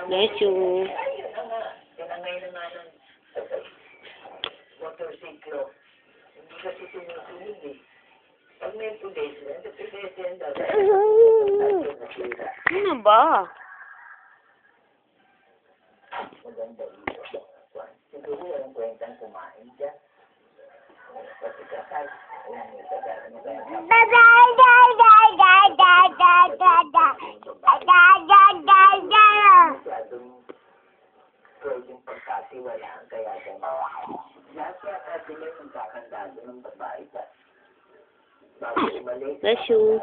Bless you. Tinangay na nga ng motorsiklo. Hindi kasi sinusunod eh. Pag may pulis, sa pulis Ano ba? maganda dito. Siguro walang kwentang kumain dyan. Kasi kasal, alam mo, ano ba yan? Masyadong pwedeng pagkasiwalaan kaya gano'n. Lahat yata sila yung kakandado ng babae sa bago umalis. Bless you.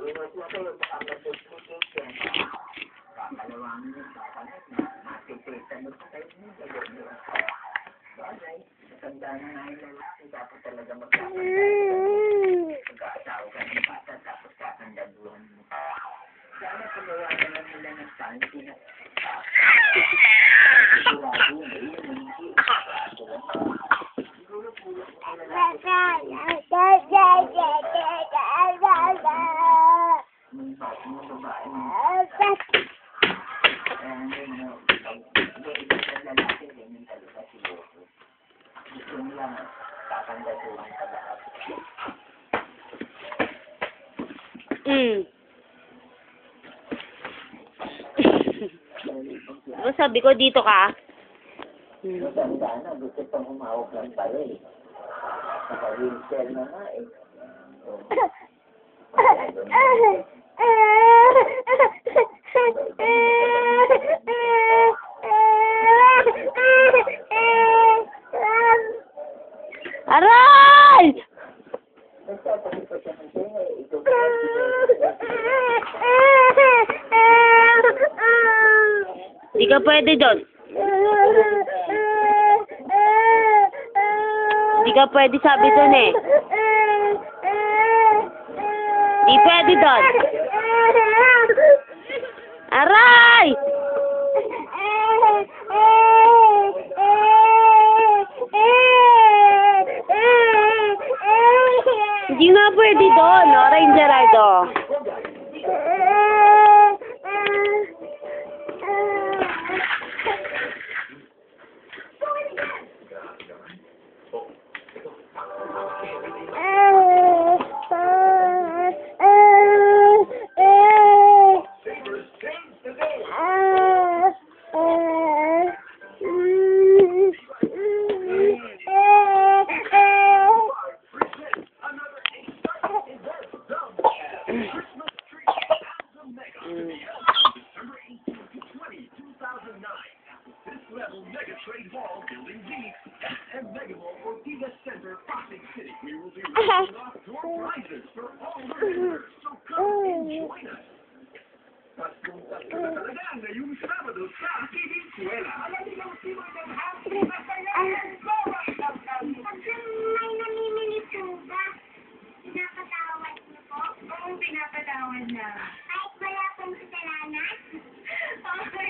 Iwas na kayo, baka mag-duplication. Kakalawangin yung kakanat na matipitan mo pa kayo ng gagawin. Bagay, matanda na nga yung lalaki, dapat talaga mag-aasawa ka ng bata, tapos kakandaduhan mo. Sana pagawa na lang nila ng fancy na sigurado na yun, hindi. Siguro pulot mo na lang. Mga babae mo. Lalaki din yung talaga siguro. Gusto nila kakandaduhan sa lahat. Diba sabi ko dito ka? Matanda na, gusto pang humawak lang tayo eh. Naka-wheelchair na nga eh. Aray! Nagtatabi pa siya ng tenga eh. Ito Di ka pwede doon. Di ka pwede sabi doon eh. Di pwede doon. Aray! Hindi nga pwede doon, no? Rain Gerardo. Mega Trade Hall, Building D, and Mega Mall Ortega Center, Pasig City. We will be raffling off door prizes for all the members, so come and join us. Paskong-pasko na talaga ngayong Sabado sa Kidinswela. Alam niyo sino yung happy na kaya? Pag may namimili po ba, pinapatawad niyo po? Oo, pinapatawad na. Kahit wala pong kasalanan? Oo, wala ka